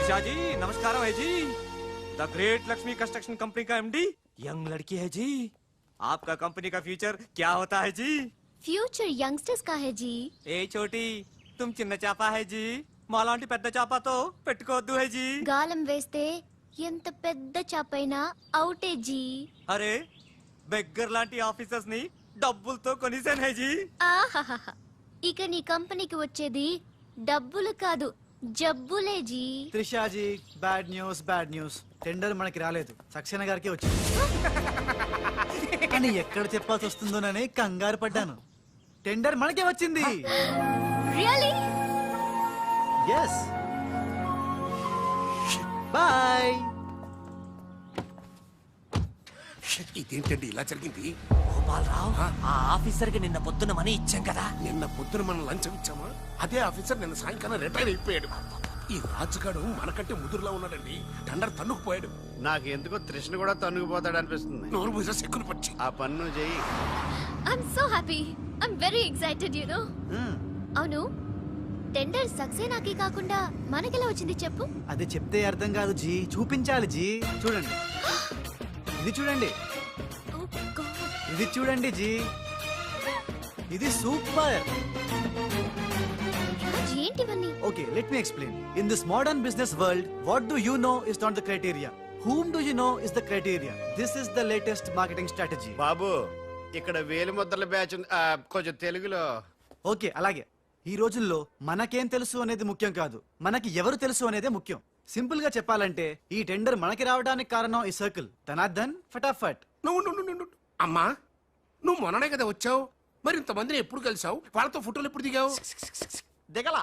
त्रिशा जी नमस्कार है जी। The great Lakshmi construction company का एमडी यंग लड़की है जी। आपका कंपनी का फ्यूचर क्या होता है जी? ఫ్యూచర్ యంగ్స్టర్స్ కా హై జీ. ఏ చోటి तुम చిన్న చాప है जी, మాలాంటి పెద్ద చాపతో పెట్టుకోవద్దు है जी. గాలం వేస్తే ఎంత పెద్ద చాపైనా అవుటే జీ. అరే బెగ్గర్ లాంటి ఆఫీసర్స్ ని డబ్బులతో కొనిసాను है जी. ఆహాహా, ఇక నీ కంపెనీకి వచ్చేది డబ్బులు కాదు జబ్బులే జీ. త్రిషాజీ బ్యాడ్ న్యూస్ టెండర్ మనకి రాలేదు, సక్సేనా గారికి వచ్చింది. కానీ ఎక్కడ చెప్పాల్సి వస్తుందోనని కంగారు పడ్డాను. టెండర్ మనకే వచ్చింది. రియల్లీ? ఎస్. బాయ్. ఇదేంటండి ఇలా జరిగింది? గోపాలరావు, ఆ ఆఫీసర్ కి నిన్న పొద్దున మనీ ఇచ్చాం కదా. నిన్న పొద్దున మనం లంచం ఇచ్చామా? అదే ఆఫీసర్ నిన్న సాయంకాలం రిటైర్ అయిపోయాడు. ఈ రాజుగాడు మనకంటే ముదురులా ఉన్నాడండి. టెండర్ తన్నుకుపోయాడు. నాకు ఎందుకో తృష్ణ కూడా తన్నుకుపోతాడు అనిపిస్తుంది. నోరు మూస సిక్కులు పచ్చి ఆ పన్ను చెయ్యి. I'm so happy. I'm very excited you know. అవును, టెండర్ సక్సేనాకి కాకుండా మనకెలా వచ్చింది చెప్పు? అది చెప్తే అర్థం కాదు జీ, చూపించాలి జీ. చూడండి, ఇది చూడండి, Oh God. ఇది చూడండి జీ, ఇది సూపర్. రాజ్, ఏంటివన్నీ? Okay, let me explain. In this modern business world, what do you know is not the criteria. Whom do you know is the criteria. This is the latest marketing strategy. బాబు, ఇక్కడ వేలి ముద్రల batch ఉంది. కొంచెం తెలుగులో. Okay, అలాగే. ఈ రోజుల్లో మనకేం తెలుసు అనేది ముఖ్యం కాదు, మనకి ఎవరు తెలుసు అనేదే ముఖ్యం. సింపుల్ గా చెప్పాలంటే ఈ టెండర్ మనకి రావడానికి కారణం ఈ సర్కిల్. ధనార్దన్ ఫటాఫట్. నువ్వు అమ్మా, నువ్వు మొన్ననే కదా వచ్చావు. మరి ఇంతమందిని ఎప్పుడు కలిసావు? వాళ్ళతో ఫోటోలు ఎప్పుడు దిగావు? దిగల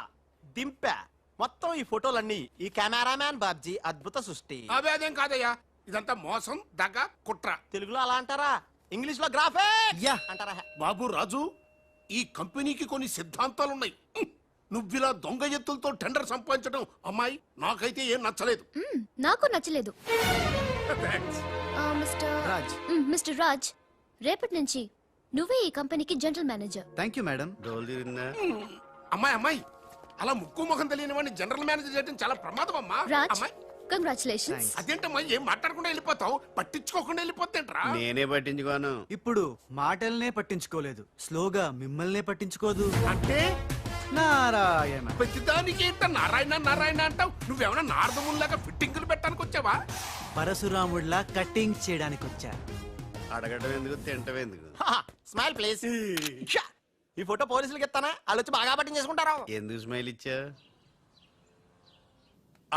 దింపా. మొత్తం ఈ ఫోటోలన్నీ ఈ కెమెరామ్యాన్ బాబ్జీ అద్భుత సృష్టి. అవే అదేం కాదయ్యా, ఇదంతా మోసం, దగ్గ, కుట్ర. తెలుగులో అలా అంటారా? ఇంగ్లీష్ లో గ్రాఫిక్ యా అంటారా? బాబు రాజు, ఈ కంపెనీకి కొన్ని సిద్ధాంతాలున్నాయి. నువ్విలా దొంగ ఎత్తులతో టెండర్ సంపాదించడం అమ్మాయి నాకైతే ఏం నచ్చలేదు. నాకు నచ్చలేదు. మిస్టర్ రాజ్, రేపటి నుంచి నువ్వే ఈ కంపెనీకి general manager. Thank you madam. డోల్ తిరిందా? అమ్మాయి అలా ముక్కు ముఖం తెలియని వాడిని జనరల్ మేనేజర్ చేయడం చాలా ప్రమాదం అమ్మా. రాజ్, అమ్మాయి, కంగ్రాచులేషన్స్. అదేంటమ్మా ఏం మాట్లాడకుండా వెళ్ళిపోతావు? పట్టించుకోకుండా వెళ్ళిపోతేంట్రా? నేనే పట్టించుకోను. ఇప్పుడు మాటల్నే పట్టించుకోలేదు, స్లోగా మిమ్మల్నే పట్టించుకోదు. అంటే నారాయణ. ప్రతిదానికి ఏంట నారాయణ నారాయణ అంటావు? నువ్వేమన్నా నారదముల్లాగా ఫిట్టింగులు పెట్టడానికి వచ్చావా? పరశురాముడిలా కటింగ్ చేయడానికి వచ్చా. అడగడం ఎందుకు, తింటం ఎందుకు? Smile please. ఈ ఫోటో పోలీసులకి ఇస్తానా? వాళ్ళు వచ్చి బాగా పట్టించేసుకుంటారు. ఎందుకు స్మైల్ ఇచ్చా?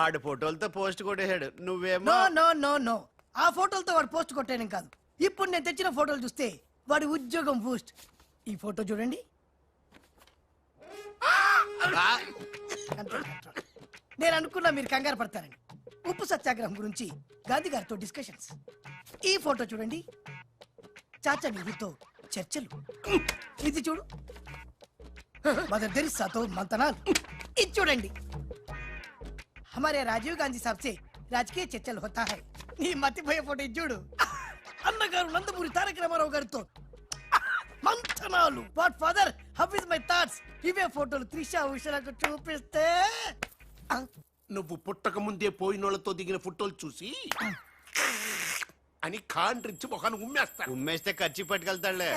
ఆడు ఫోటోలతో పోస్ట్ కొట్టేశాడు, నువ్వేమో. నో నో నో నో, ఆ ఫోటోలతో వాడు పోస్ట్ కొట్టేయడం కాదు. ఇప్పుడు నేను తెచ్చిన ఫోటోలు చూస్తే వాడి ఉద్యోగం బూస్ట్. ఈ ఫోటో చూడండి. నేను అనుకున్నా మీరు కంగారు పడతారని. ఉప్పు సత్యాగ్రహం గురించి గాంధీ గారితో డిస్కషన్స్. ఈ ఫోటో చూడండి, చాచా నెహ్రూతో చర్చలు. ఇది చూడు, మదర్ తెరిసాతో మంతనాలు. ఇది చూడండి, हमारे राजीव गांधी साहब से राजकीय चर्चल होता है. నీ మతిపోయే ఫోటో చూడు, అన్నగారు నందమూరి తారక రామారావు గారితో మంతనాలు. What father, how is my thoughts. ఇవే ఫోటోలు త్రిషా ఉషలకు చూపిస్తే నువ్వు పుట్టక ముందే పోయినోళ్లతో దిగిన ఫోటోలు చూసి అని కాండ్రించి మొహాన్ని ఉమ్మేస్తాడు. ఉమ్మేస్తే ఖర్చు పట్టుకెళ్తాడులే.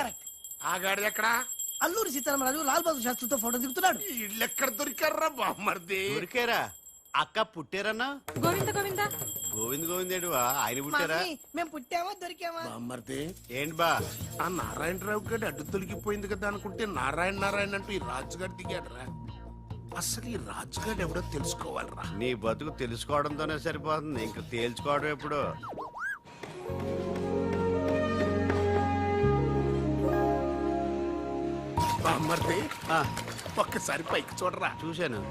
ఆగాడు ఎక్కడ? అల్లూరి సీతారామరాజు లాల్ బహదూర్ శాస్త్రితో ఫోటో దిగుతున్నాడు. వీళ్ళెక్కడ దొరికారా బామ్మర్ది? ఊరికేరా అక్క పుట్టారన్నా? గోవింద గోవింద్ గోవిందేడువా? ఆయన పుట్టారా? మేము పుట్టామా దొరికామా? బామ్మర్ది, ఏంటి బా? ఆ నారాయణరావు గారి అడ్డు తొలగిపోయింది కదా అనుకుంటే నారాయణ నారాయణ అంటూ ఈ రాజుగారు దిగాడరా. అసలు ఈ రాజుగారు ఎవడో తెలుసుకోవాలరా. నీ బతుకు తెలుసుకోవడంతోనే సరిపోతుంది, ఇంక తేల్చుకోవడం ఎప్పుడు? బామ్మర్ది, ఒక్కసారి పైకి చూడరా. చూశాను.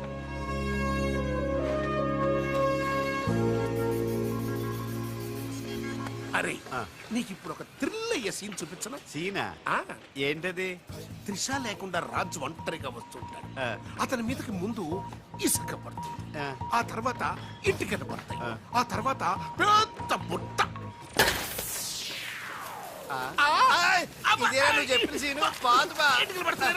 అరే, నీకు ఇప్పుడు ఒక థ్రిల్ అయ్యే సీన్ చూపించను. సీనా? ఏంటది? త్రిష లేకుండా రాజు ఒంటరిగా వస్తుంటాడు. అతని మీదకి ముందు ఇసుక పడుతుంది, ఆ తర్వాత ఇటుకలు పడతాయి, ఆ తర్వాత పెద్ద బుట్ట. ఇదేనా నువ్వు చెప్పిన సీను? బాగుంది బా. ఇటుకలు పడతాయి.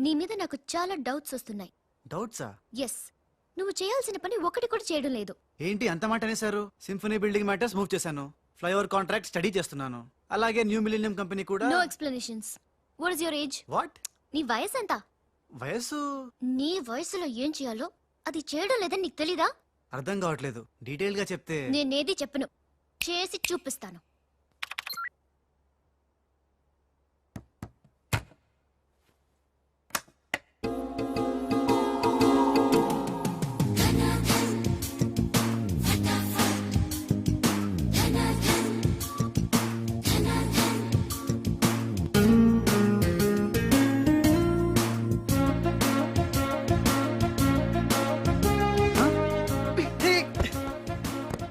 నీ మీద నాకు చాలా డౌట్స్ వస్తున్నాయి. డౌట్సా? ఎస్, నువ్వు చేయాల్సిన పని ఒకటి కూడా చేయడం లేదు. ఏంటి అంత మాట అనేసారు? సింఫనీ బిల్డింగ్ మ్యాటర్స్ మూవ్ చేశాను, ఫ్లైఓవర్ కాంట్రాక్ట్ స్టడీ చేస్తున్నాను, అలాగే న్యూ మిలీనియం కంపెనీ కూడా. No explanations. What is your age? What? నీ వయసు ఎంత? వయసు? నీ వయసులో ఏం చేయాలో అది చేయడం లేదని నీకు తెలీదా? అర్థం కావట్లేదు, డీటెయిల్ గా చెప్తే. నేనేది చెప్పను, చేసి చూపిస్తాను.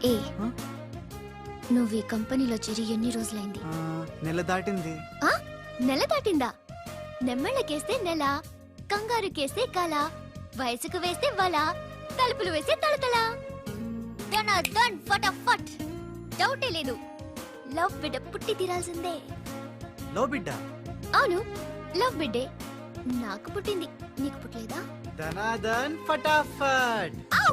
ఏ, నువ్వు ఈ కంపెనీలో చేరి ఎన్ని రోజులైంది? నెల దాటింది. ఆ? నెల దాటిందా? నెమ్మళ్ళకేస్తే నెల, కంగారుకేస్తే కల, వయసుకు వేస్తే వల, తలుపులు వేస్తే తలతల. డన్ ఫటాఫట్. డౌటే లేదు, లవ్ బిడ్డ పుట్టి తీరాల్సిందే. లో బిడ్డ? అవును, లవ్ బిడ్డే నాకు పుట్టింది, నీకు పుట్టలేదా? ధనాధన్ ఫటాఫట్. ఔ!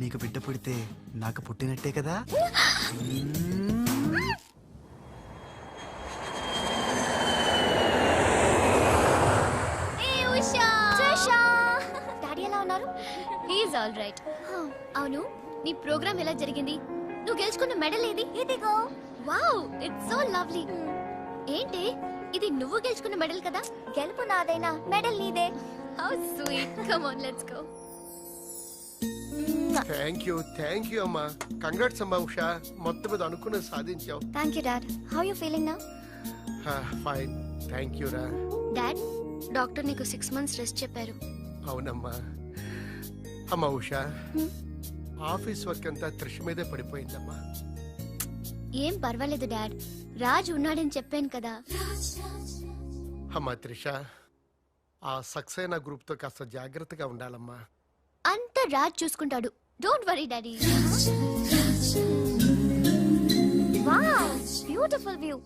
నీకు బిడ్డ పుడితే నాకు పుట్టినట్టే కదా. ఏ ఉషా! డాడీ ఎలా ఉన్నారు? He's all right. అవును, నీ ప్రోగ్రామ్ ఎలా జరిగింది? నువ్వు గెలుచుకున్న మెడల్ ఏది? ఇదిగో. Wow, it's so lovely. ఏంటి ఇది, నువ్వు గెలుచుకున్న మెడల్ కదా? గెలుపు నాదైనా మెడల్ నీదే. How sweet. Come on, let's go. Thank you అమ్మా. కంగ్రాట్స్ అమ్మా ఉషా, మొత్తం మీద అనుకున్నది సాధించావు. Thank you dad. How you feeling now? Fine, thank you రా. డాడ్, డాక్టర్ నీకు 6 months రెస్ట్ చెప్పారు. అవునమ్మా. అమ్మా ఉషా, ఆఫీస్ వర్క్ అంతా త్రిష మీదే పడిపోయిందమ్మా. ఏం పర్వాలేదు డాడ్, రాజ్ ఉన్నాడని చెప్పాను కదా. అమ్మా త్రిష, ఆ సక్సేనా గ్రూప్ తో కాస్త జాగ్రత్తగా ఉండాలమ్మా. అంతా రాజ్ చూసుకుంటాడు, don't worry daddy. Wow, beautiful view.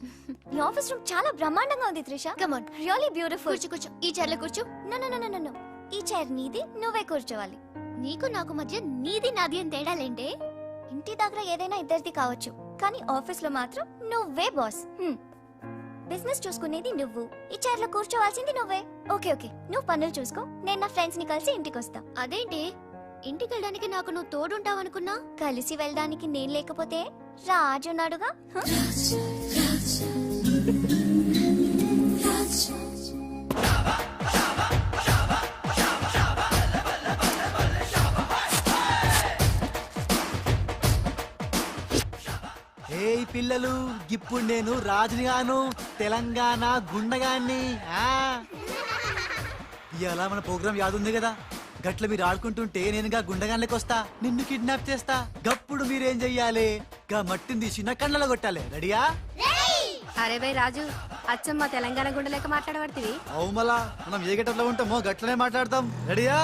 ఈ ఆఫీస్ రూమ్ చాలా బ్రహ్మాండంగా ఉంది Trisha. Come on, really beautiful. కూర్చో, ఈ చైర్ లో కూర్చో. నో, ఈ చైర్ నీది, నువ్వే కూర్చోవాలి. నీకు నాకు మధ్య నీది నాది అని తేడాలేంటే? ఇంటి దగ్గర ఏదైనా ఇద్దరిది కావచ్చు, కానీ ఆఫీస్ లో మాత్రం నువ్వే బాస్. బిజినెస్ చూసుకునేది నువ్వు, ఈ చైర్ లో కూర్చోవాల్సింది నువ్వే. ఓకే, నువ్వు పనులు చూసుకో, నేను నా ఫ్రెండ్స్ ని కలిసి ఇంటికి వస్తా. అదేంటి, ఇంటికి వెళ్ళడానికి నాకు నువ్వు తోడుంటావనుకున్నా? కలిసి వెళ్ళడానికి నేను లేకపోతే రాజు ఉన్నాడుగా. ఏ పిల్లలు, ఇప్పుడు నేను రాజునిగాను, తెలంగాణ గుండగాన్ని. ఇలా మన ప్రోగ్రామ్ యాదుంది కదా, గట్ల మీరు ఆడుకుంటుంటే నేనుగా గుండగాన్లకి వస్తా, నిన్ను కిడ్నాప్ చేస్తా. గప్పుడు మీరేం చెయ్యాలి? గా మట్టిని తీసి నా కళ్ళలో కొట్టాలి. రెడీయా? అరే బై రాజు, అచ్చమ్మ తెలంగాణ గుండె లెక్క మాట్లాడబడుతుంది. అవు మళ్ళా మనం ఏ గట్టలో ఉంటామో గట్లనే మాట్లాడతాం. రెడీయా?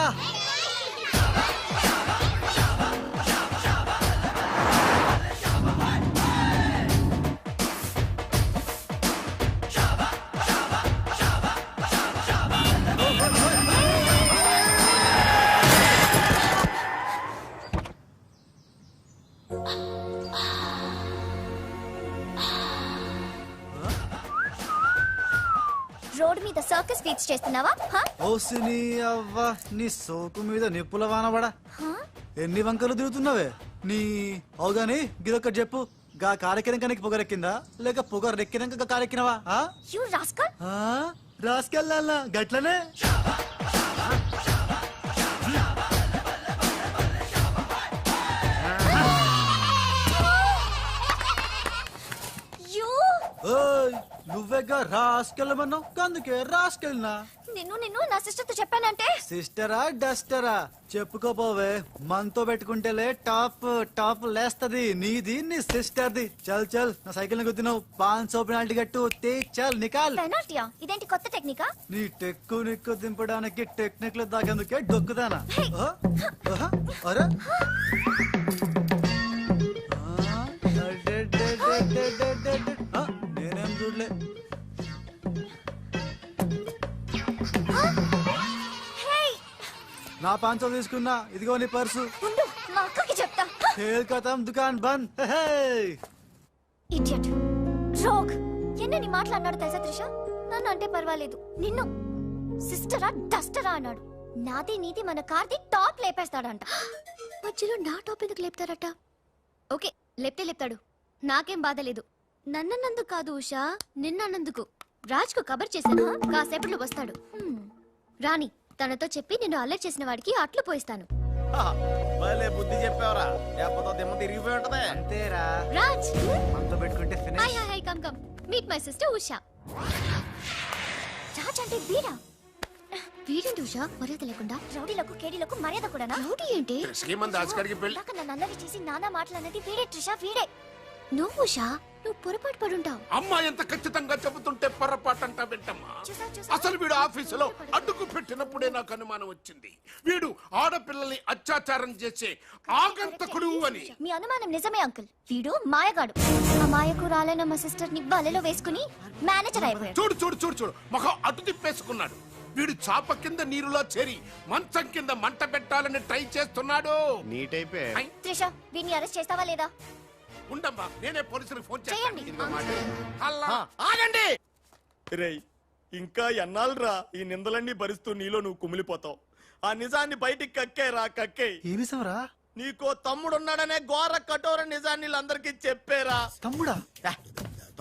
రోడ్ మీద సర్కస్ ఫీట్స్ చేస్తున్నావా? ఓసిని అవ్వ, నీ సోకు మీద నిప్పుల వానబడా. ఎన్ని వంకలు తిరుగుతున్నావే నీ. అవుగాని గిదొక్కటి చెప్పు, గా కారెక్కినాక నీకు పొగరెక్కిందా, లేక పొగరెక్కినాక కారెక్కినవా? You rascal. రాసుకెళ్ళాలా గట్లనే. నువ్వేగా రాసుకెళ్ళమన్నావు, అందుకే రాసుకెళ్ళినా. నిన్ను నా సిస్టర్ తో చెప్పానంటే. సిస్టరా డస్టరా చెప్పుకోపోవే, మనతో పెట్టుకుంటేలే టాప్ లేస్తది నీది నీ సిస్టర్ది. చల్ నా సైకిల్ ని గుద్దినావు, 500 పెనాల్టీ కట్టు. చల్ నికాల్. పెనాల్టీయా? ఇదేంటి కొత్త టెక్నికా? నీ టెక్కు నిక్కు దింపడానికి టెక్నిక్ లో దాగేందుకే డొక్కుదానా. అరే నేనేం చూడలే. నా పాంచో తీసుకున్నా, ఇదిగో నీ పర్సు. ఉండు, మా అక్కకి చెప్తా. ఖేల్ ఖతం, దుకాన్ బంద్. Hey idiot, rogue. ఎన్నని మాట్లాడినాడు తెలుసా త్రిష? నన్ను అంటే పర్వాలేదు, నిన్ను సిస్టరా డస్టరా అన్నాడు. నాది నీది మన కార్ది టాప్ లేపేస్తాడంట. మధ్యలో నా టాప్ ఎందుకు లేపుతాడట? ఓకే, లేపితే లేపుతాడు, నాకేం బాధ లేదు. నన్నన్నందుకు కాదు ఉషా, నిన్నన్నందుకు. రాజ్కు కబర్ చేశాను, కాసేపట్లో వస్తాడు. రాణి, తనతో చెప్పి నిన్ను అల్లరి చేసిన వాడికి అట్లు పోయిస్తాను. భలే బుద్ధి చెప్పావరా, లేకపోతే దిమ్మ తిరిగిపోయి ఉంటదే. అంతేరా, రాజ్, మనతో పెట్టుకుంటే hi finish. Hi hi, come come, meet my sister Usha. Raj అంటే వీడా? వీడేంటి ఉషా మర్యాద లేకుండా? రౌడీలకు కేడీలకు మర్యాద కూడానా? రౌడీ ఏంటి? శ్రీమంత్ దాస్కర్కి పెళ్లి ఇందాక నన్ను అల్లరి చేసి నానా మాటలన్నది వీడే ట్రిషా, వీడే. నువ్వు ఉషా, నువ్వు పొరపాటు పడుంటావు. అమ్మా ఎంత ఖచ్చితంగా చెబుతుంటే పొరపాటంటా వింటమ్మా. అసలు వీడు ఆఫీసులో అడ్డుకు పెట్టినప్పుడే నాకు అనుమానం వచ్చింది. వీడు ఆడపిల్లల్ని అత్యాచారం చేసే ఆగంతకుడు అని. మీ అనుమానం నిజమే అంకుల్. వీడు మాయగాడు. ఆ మాయకురాలైన మా సిస్టర్ ని బలలో వేసుకుని మేనేజర్ అయిపోయాడు. చూడు చూడు చూడు చూడు, మొహం అటు తిప్పేసుకున్నాడు. వీడు చాప కింద నీరులో చేరి మంచం కింద మంట పెట్టాలని ట్రై చేస్తున్నాడు. నీట్ అయిపోయి ఐ, త్రిష, వీడిని అరెస్ట్ చేస్తావా లేదా? ఉండమ్మా, నేనే పోలీసులకు ఫోన్ చేయండి. చేస్తాను. అల్లా, ఆగండి. రేయ్, ఇంకా ఎన్నాళ్ళరా ఈ నిందలన్నీ భరిస్తూ నీలో నువ్వు కుమిలిపోతావు? ఆ నిజాన్ని బయటికి కక్కేరా, కక్కే. ఏమి సమరా? నీకో తమ్ముడున్నాడనే ఘోర కఠోర నిజాన్ని వీళ్ళందరికీ చెప్పేరా. తమ్ముడా?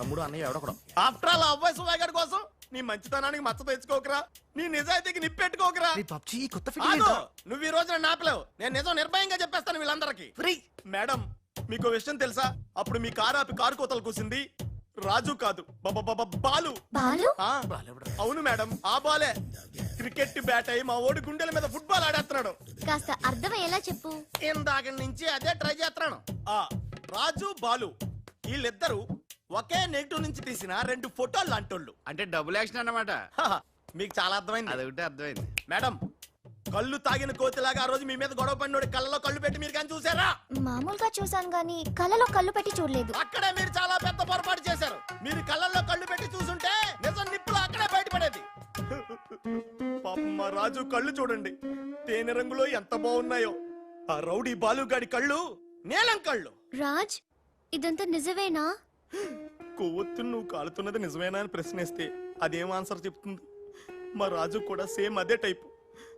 తమ్ముడు అన్నయ్య ఎవడొకడు. ఆఫ్టర్ ఆల్ అబ్బాయి సుబాయ్ గారి కోసం నీ మంచితనానికి మచ్చ తెచ్చుకోకరా, నీ నిజాయితీకి నిప్పెట్టుకోకరా. నీ పబ్జీ కొత్త ఆగు, ఫిట్టింగ్. నువ్వు ఈ రోజున నాపలేవు. నేను నిజం నిర్భయంగా చెప్పేస్తాను వీళ్ళందరికీ. మేడం, మీకు విషయం తెలుసా? అప్పుడు మీ కారు ఆపి కారు కోతలు కూసింది రాజు కాదు, బాలు. బాలు? ఆ, అవును మేడం, ఆ బాలే క్రికెట్ బ్యాట్ అయి మా ఓడి గుండెల మీద ఫుట్బాల్ ఆడేస్తున్నాడు. కాస్త అర్థమయ్యేలా చెప్పు. ఇందాక నుంచి అదే ట్రై చేస్తున్నాను. ఆ రాజు బాలు వీళ్ళిద్దరూ ఒకే నెగిటివ్ నుంచి తీసిన 2 ఫోటోలు లాంటోళ్ళు. అంటే డబుల్ యాక్షన్ అన్నమాట. హహ, మీకు చాలా అర్థమైంది. అదొకటి అర్థమైంది. మేడం, కళ్ళు తాగిన కోతిలాగా ఆ రోజు మీ మీద గొడవ పడినోడి కళ్ళలో కళ్ళు పెట్టి మీరు కానీ చూసారా? మామూలుగా చూసాను గానీ కళ్ళలో కళ్ళు పెట్టి చూడలేదు. అక్కడే మీరు చాలా పెద్ద పొరపాటు చేశారు. మీరు కళ్ళల్లో కళ్ళు పెట్టి చూసుంటే నిజం నిప్పులు అక్కడే బయటపడేది. పాపం మా రాజు కళ్ళు చూడండి, తేనె రంగులో ఎంత బాగున్నాయో. ఆ రౌడీ బాలుగాడి కళ్ళు నీలం కళ్ళు. రాజ్, ఇదంతా నిజమేనా? కొవ్వొత్తు నువ్వు కాలుతున్నది నిజమేనా అని ప్రశ్నిస్తే అదేం ఆన్సర్ చెప్తుంది? మా రాజు కూడా సేమ్ అదే టైపు.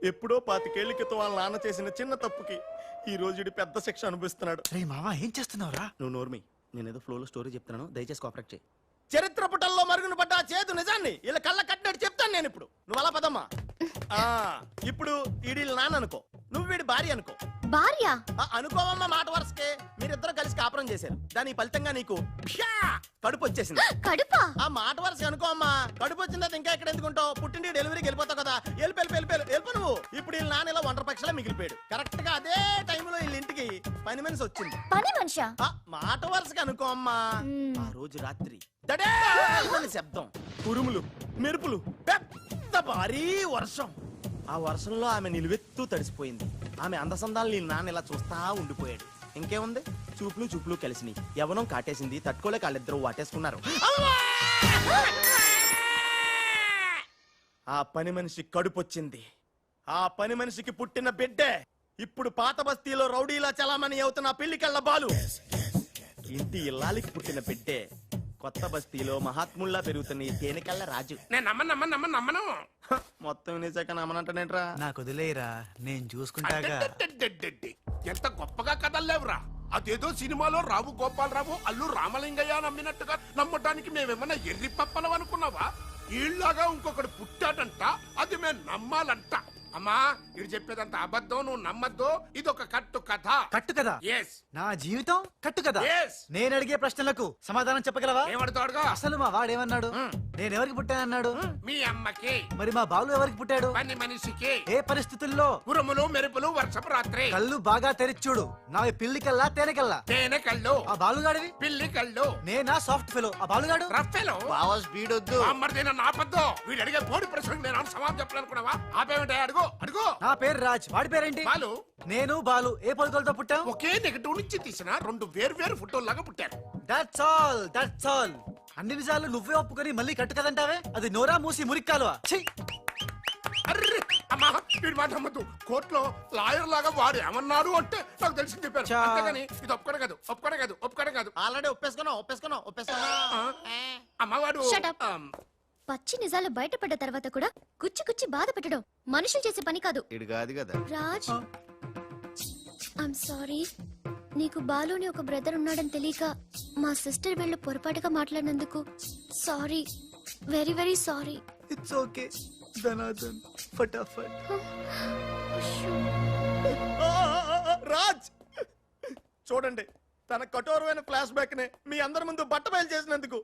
ఎప్పుడో 25 ఏళ్ల క్రితం వాళ్ళ నాన్న చేసిన చిన్న తప్పుకి ఈ రోజు ఈడు పెద్ద శిక్ష అనుభవిస్తున్నాడు. రే మావా, ఏం చేస్తున్నావురా? నువ్వు నోర్మి, నేనేదో ఫ్లోలో స్టోరీ చెప్తున్నాను, దయచేసి కోఆపరేట్ చేయి. చరిత్ర పుటల్లో మరుగున పడ్డ ఆ చేదు నిజాన్ని ఇలా కళ్ళ కట్టినట్టు చెప్తాను నేను ఇప్పుడు. నువ్వు అలా పదమ్మా. ఆ, ఇప్పుడు ఈడి నాన్న అనుకో, నువ్వు వీడి భార్య అనుకో. భార్య? అనుకోవమ్మా, మాట వరుసకే మీరిద్దరు కలిసి కాపురం చేశారు. దాని ఫలితంగా నీకు ప్యా కడుపు వచ్చేసింది. కడుపా? ఆ మాట వరుస అనుకో అమ్మా. కడుపు వచ్చిన తర్వాత ఇంకా ఎక్కడ ఎందుకుంటావు? పుట్టింటి డెలివరీకి వెళ్ళిపోతావు కదా. వెళ్ళిపో నువ్వు. ఇప్పుడు వీళ్ళ నాన్న ఇలా ఒంటరి పక్షలా మిగిలిపోయాడు. కరెక్ట్ గా అదే టైంలో వీళ్ళ ఇంటికి పని మనిషి వచ్చింది. పని మనిషా? మాట వరుసగా అనుకో అమ్మా. ఆ రోజు రాత్రి దడేల్మని శబ్దం, ఉరుములు, మెరుపులు, పెద్ద భారీ వర్షం. ఆ వర్షంలో ఆమె నిలువెత్తు తడిసిపోయింది. ఆమె అందసందాలు నీ నాన్న ఇలా చూస్తా ఉండిపోయాడు. ఇంకేముంది, చూపులు కలిసినాయి. యవనం కాటేసింది, తట్టుకోలేక వాళ్ళిద్దరూ వాటేసుకున్నారు. ఆ పని మనిషి కడుపొచ్చింది. ఆ పని మనిషికి పుట్టిన బిడ్డే ఇప్పుడు పాత బస్తీలో రౌడీలా చలామణి అవుతున్న పెళ్లికళ్ళ బాలు. ఇంటి ఇల్లాలికి పుట్టిన బిడ్డే కొత్త బస్తీలో మహాత్ముల్లా పెరుగుతున్న ఈ తేనెకళ్ళ రాజు. నేను నమ్మను. మొత్తం వినేశాక నమ్మనంటనేట్రా? నాకు వదిలేరా, నేను చూసుకుంటాగా. అడ్డడ్డడ్డడ్డడ్డి. ఎంత గొప్పగా కథలు లేవురా. అదేదో సినిమాలో రావు గోపాలరావు అల్లు రామలింగయ్య నమ్మినట్టుగా నమ్మటానికి మేమేమన్నా ఎర్రి పప్పలం అనుకున్నావా? ఈళ్ళగా ఇంకొకడు పుట్టాడంట, అది మేము నమ్మాలంట. అమ్మా, ఇది చెప్పేదంత అబద్ధం, నువ్వు నమ్మద్దు. ఇదొక కట్టు కథ. కట్టు కదా? ఎస్. నా జీవితం కట్టు కదా? Yes. నేను అడిగే ప్రశ్నలకు సమాధానం చెప్పగలవా? ఏమడతాడుగా? అసలు మా వాడేమన్నాడు? నేనెవరికి పుట్టానన్నాడు? మీ అమ్మకి. మరి మా బాలు ఎవరికి పుట్టాడు? పని మనిషికి. ఏ పరిస్థితుల్లో? ఉరుములు మెరుపులు వర్షపు రాత్రి. కళ్ళు బాగా తెరిచూడు. నా పిల్లి కల్లా తేనె కల్లా. తేనె కళ్ళు. ఆ బాలుగాడివి? పిల్లి కళ్ళు. నేనా సాఫ్ట్ ఫెలో, ఆ బాలుగాడు? రఫెలో. బావా స్పీడ్ వద్దు. అమ్మర్దైనా నాపద్దు. వీడు అడిగే పోటీ ప్రశ్నకు నేను సమాధానం చెప్పాలనుకున్నావా? ఆపేమిటే అడుగు అడుగు. నా పేరు రాజ్, వాడి పేరేంటి? బాలు. నేను బాలు ఏ పొలకలతో పుట్టాం? ఒకే నెగటివ్ నుంచి తీసిన 2 వేర్వేరు ఫోటోల్లాగా పుట్టారు. That's all, that's all. అన్ని నిజాలు నువ్వే ఒప్పుకొని మళ్ళీ కట్టు కదంటావే? అది నోరా మూసి మురిక్కాలువా? ఛీ! అర్రే అమ్మా వీడి మాట నమ్మద్దు. కోర్టులో లాయర్ లాగా వాడు ఏమన్నారు అంటే నాకు తెలిసి చెప్పారు. చా. అంతేగాని ఇది ఒప్పుకోవడం కాదు, ఒప్పుకోవడం కాదు, ఒప్పుకోవడం కాదు. ఆల్రెడీ ఒప్పేసుకున్నా ఆ? అమ్మవాడు Shut up. పచ్చి నిజాలు బయటపడ్డ తర్వాత కూడా గుచ్చి గుచ్చి బాధ పెట్టడం మనుషులు చేసే పని కాదు. ఇడు కాదు కదా. Raj, I'm sorry. నీకు బాలుని ఒక బ్రదర్ ఉన్నాడని తెలియక మా సిస్టర్ వీళ్ళు పొరపాటుగా మాట్లాడినందుకు sorry, very very sorry. It's okay ధనాధన్ ఫటాఫట్. రాజ్ చూడండి, తన కఠోరమైన ఫ్లాష్ బ్యాక్ నే మీ అందరి ముందు బట్ట బయలు చేసినందుకు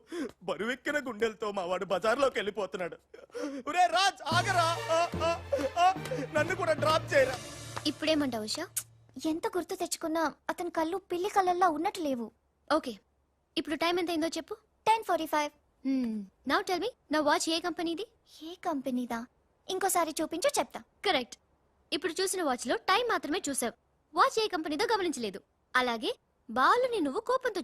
బరువెక్కిన గుండెలతో మా వాడు బజార్లోకి వెళ్ళిపోతున్నాడు. ఒరే రాజ్ ఆగరా, నన్ను కూడా డ్రాప్ చేయరా. ఇప్పుడేమంటావు ఉషా? ఎంత గుర్తు తెచ్చుకున్నా అతని కళ్ళు పిల్లి కళ్ళల్లో ఉన్నట్టు లేవు. ఓకే, ఇప్పుడు టైం ఎంత అయిందో చెప్పు. 10:45. నౌ టెల్ మీ, నా వాచ్ ఏ కంపెనీది? ఏ కంపెనీదా? ఇంకోసారి చూపించు చెప్తా. కరెక్ట్. ఇప్పుడు చూసిన వాచ్ లో టైం మాత్రమే చూసావు, వాచ్ ఏ కంపెనీదో గమనించలేదు. అలాగే బాలుని నువ్వు కోపంతో చూసావు.